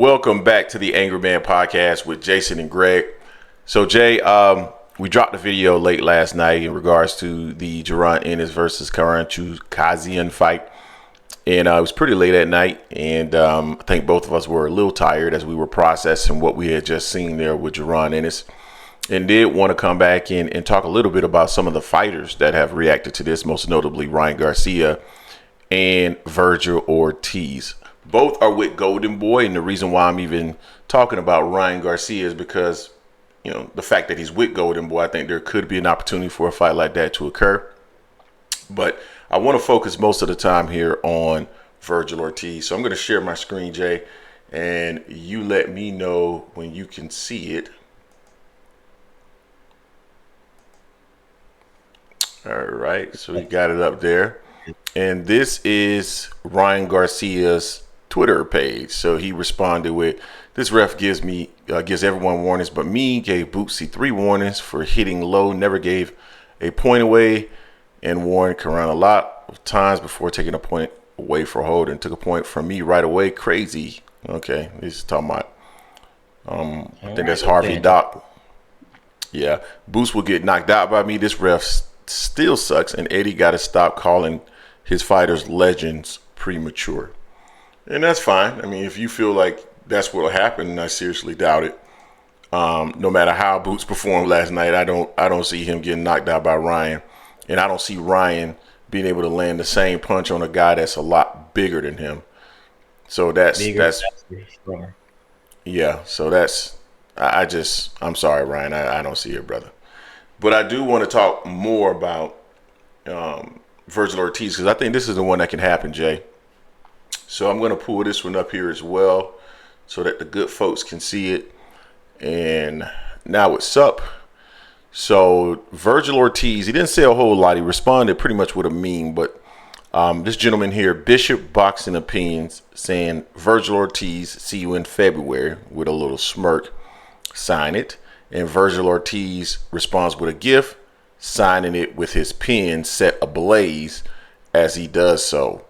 Welcome back to the Angry Man Podcast with Jason and Greg. So, Jay, we dropped a video late last night in regards to the Jaron Ennis versus Karen Chukhadzhian fight. And it was pretty late at night. And I think both of us were a little tired as we were processing what we had just seen there with Jaron Ennis. And did want to come back in and talk a little bit about some of the fighters that have reacted to this, most notably Ryan Garcia and Vergil Ortiz. Both are with Golden Boy, and the reason why I'm even talking about Ryan Garcia is because, the fact that he's with Golden Boy, I think there could be an opportunity for a fight like that to occur. But I want to focus most of the time here on Virgil Ortiz. So I'm going to share my screen, Jay, and you let me know when you can see it. All right, so we got it up there. And this is Ryan Garcia's Twitter page. So he responded with, "This ref gives everyone warnings, but me, gave Bootsy 3 warnings for hitting low, never gave a point away, and warned Karen a lot of times before taking a point away for holding. Took a point from me right away. Crazy." Okay, this is talking about, I think that's Harvey Doc. Yeah, Boots will get knocked out by me. This ref still sucks, and Eddie got to stop calling his fighters legends premature. And that's fine. I mean, if you feel like that's what'll happen, I seriously doubt it. No matter how Boots performed last night, I don't see him getting knocked out by Ryan, and I don't see Ryan being able to land the same punch on a guy that's a lot bigger than him. So that's yeah. So that's I'm sorry, Ryan. I don't see it, brother. But I do want to talk more about Virgil Ortiz, because I think this is the one that can happen, Jay. So I'm going to pull this one up here as well so that the good folks can see it. And now what's up? So Virgil Ortiz, he didn't say a whole lot. He responded pretty much with a meme. But this gentleman here, Bishop Boxing Opinions, saying, "Virgil Ortiz, see you in February," with a little smirk. Sign it. And Virgil Ortiz responds with a GIF, signing it with his pen set ablaze as he does so.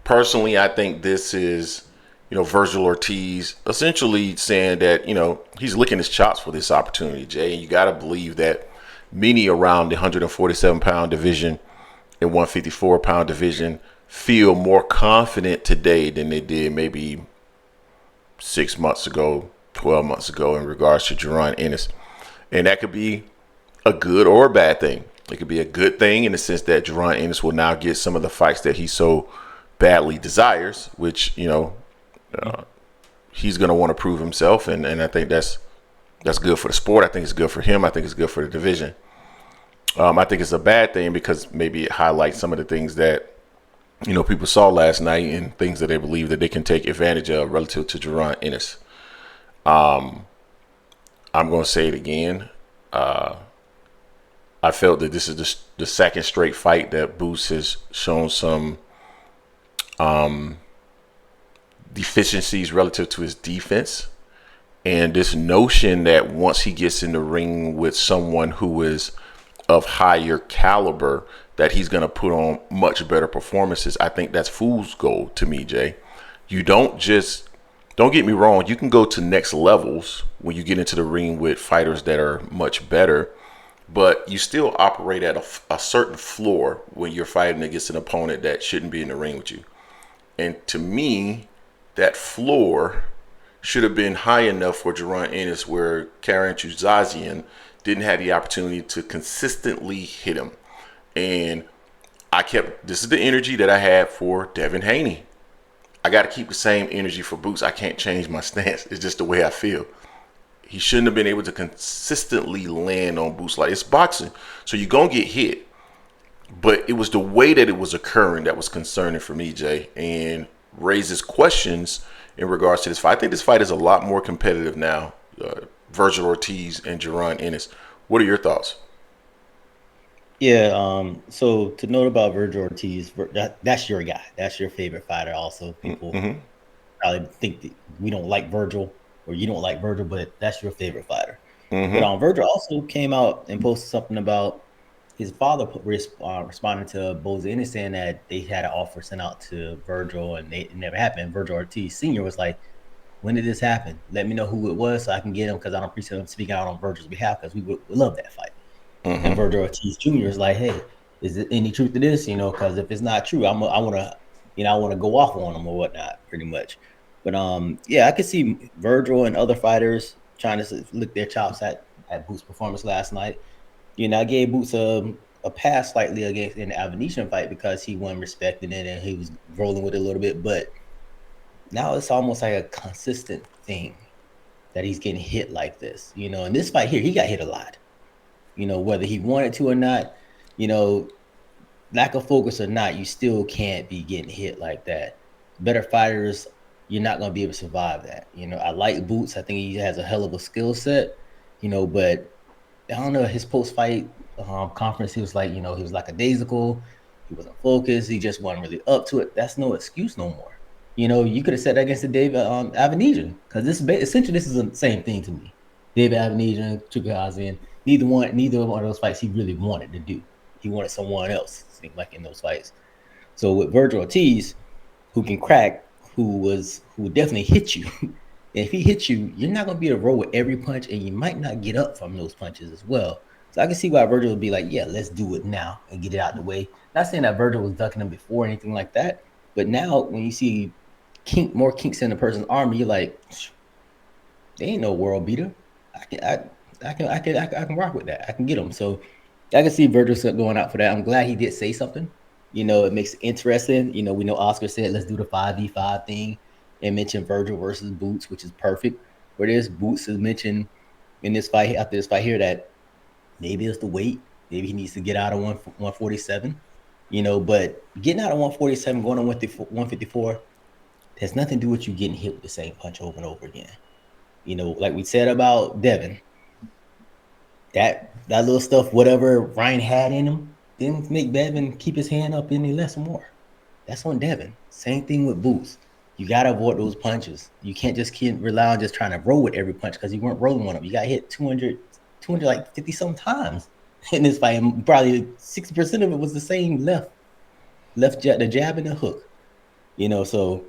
Personally, I think this is, Virgil Ortiz essentially saying that, he's licking his chops for this opportunity, Jay. And you got to believe that many around the 147-pound division and 154-pound division feel more confident today than they did maybe 6 months ago, 12 months ago in regards to Jaron Ennis. And that could be a good or a bad thing. It could be a good thing in the sense that Jaron Ennis will now get some of the fights that he so badly desires, which, he's going to want to prove himself. And I think that's good for the sport. I think it's good for him. I think it's good for the division. I think it's a bad thing because maybe it highlights some of the things that, people saw last night and things that they believe that they can take advantage of relative to Jaron Ennis. I'm going to say it again. I felt that this is the second straight fight that Boots has shown some deficiencies relative to his defense. And this notion that once he gets in the ring with someone who is of higher caliber, that he's going to put on much better performances, I think that's fool's gold to me, Jay. You don't get me wrong, you can go to next levels when you get into the ring with fighters that are much better, but you still operate at a certain floor when you're fighting against an opponent that shouldn't be in the ring with you. And to me, that floor should have been high enough for Jaron Ennis where Karen Chukhadzhian didn't have the opportunity to consistently hit him. And this is the energy that I had for Devin Haney. I got to keep the same energy for Boots. I can't change my stance. It's just the way I feel. He shouldn't have been able to consistently land on Boots. Like, it's boxing, so you're going to get hit. But it was the way that it was occurring that was concerning for me, Jay, and raises questions in regards to this fight. I think this fight is a lot more competitive now, Virgil Ortiz and Jaron Ennis. What are your thoughts? Yeah, so to note about Virgil Ortiz, that's your guy. That's your favorite fighter. Also, people probably think that we don't like Virgil or you don't like Virgil, but that's your favorite fighter. But Virgil also came out and posted something about his father responded to Bose Ennis saying that they had an offer sent out to Virgil and it never happened. Virgil Ortiz Sr. was like, when did this happen? Let me know who it was so I can get him because I don't appreciate him speaking out on Virgil's behalf because we would love that fight. And Virgil Ortiz Jr. is like, hey, is there any truth to this? Because if it's not true, I want to, I want to go off on him or whatnot, pretty much. But yeah, I could see Virgil and other fighters trying to lick their chops at Boots' performance last night. I gave Boots a pass slightly against in the Avenetian fight because he wasn't respecting it and he was rolling with it a little bit. But now it's almost like a consistent thing that he's getting hit like this. In this fight here, he got hit a lot. Whether he wanted to or not, lack of focus or not, you still can't be getting hit like that. Better fighters, you're not going to be able to survive that. I like Boots. I think he has a hell of a skill set, but I don't know, his post-fight conference, he was like, he was lackadaisical. He wasn't focused. He just wasn't really up to it. That's no excuse no more. You could have said that against the David Avenetian because essentially this is the same thing to me. David Avenetian, Chukhadzhian, neither one of those fights he really wanted to do. He wanted someone else, it seemed like, in those fights. So with Virgil Ortiz, who can crack, who would definitely hit you. And if he hits you, you're not going to be able to roll with every punch, and you might not get up from those punches as well. So I can see why Virgil would be like, yeah, let's do it now and get it out of the way. Not saying that Virgil was ducking him before or anything like that, but now when you see more kinks in a person's armor, you're like, they ain't no world beater. I can rock with that. I can get him. So I can see Virgil going out for that. I'm glad he did say something. It makes it interesting. We know Oscar said let's do the 5v5 thing and mention Virgil versus Boots, which is perfect. Where there's Boots is mentioned in this fight, after this fight here, that maybe it's the weight. Maybe he needs to get out of 147. But getting out of 147, going on 154, has nothing to do with you getting hit with the same punch over and over again. Like we said about Devin, that little stuff, whatever Ryan had in him, didn't make Devin keep his hand up any less or more. That's on Devin. Same thing with Boots. You got to avoid those punches. You can't just rely on just trying to roll with every punch because you weren't rolling on them. You got hit 200 like 50 some times in this fight. And probably 60% of it was the same left jab, the jab and the hook. So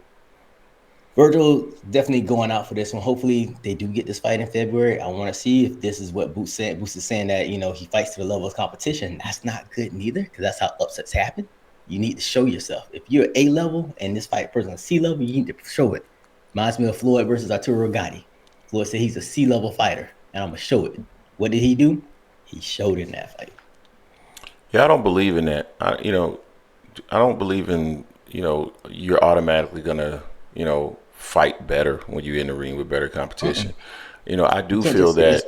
Virgil definitely going out for this one. Hopefully they do get this fight in February. I want to see if this is what Boots said. Boots is saying that, he fights to the level of competition. That's not good neither because that's how upsets happen. You need to show yourself. If you're A level and this fight person is C level, you need to show it. Reminds me of Floyd versus Arturo Gatti. Floyd said he's a C level fighter and I'm going to show it. What did he do? He showed in that fight. Yeah, I don't believe in that. I don't believe in, you're automatically going to, fight better when you're in the ring with better competition. I do feel that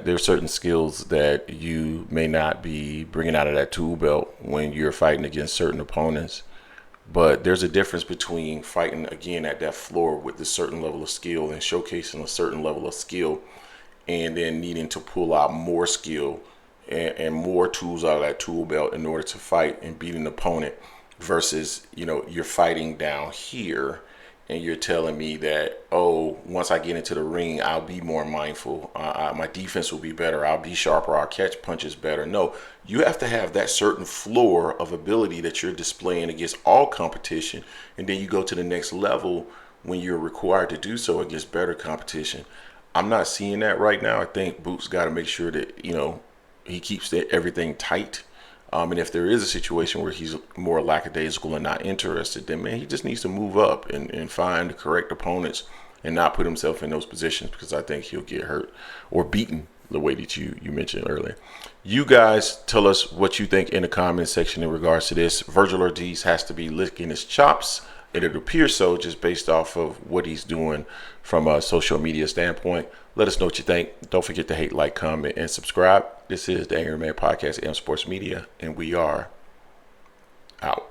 there are certain skills that you may not be bringing out of that tool belt when you're fighting against certain opponents. But there's a difference between fighting again at that floor with a certain level of skill and showcasing a certain level of skill and then needing to pull out more skill and more tools out of that tool belt in order to fight and beat an opponent versus, you're fighting down here and you're telling me that, oh, once I get into the ring, I'll be more mindful. My defense will be better. I'll be sharper. I'll catch punches better. No, you have to have that certain floor of ability that you're displaying against all competition. And then you go to the next level when you're required to do so against better competition. I'm not seeing that right now. I think Boots got to make sure that, he keeps everything tight. And if there is a situation where he's more lackadaisical and not interested, then, man, he just needs to move up and find the correct opponents and not put himself in those positions because I think he'll get hurt or beaten the way that you mentioned earlier. You guys tell us what you think in the comment section in regards to this. Virgil Ortiz has to be licking his chops, and it appears so just based off of what he's doing from a social media standpoint. Let us know what you think. Don't forget to hate, like, comment, and subscribe. This is the Angry Man Podcast, AM Sports Media, and we are out.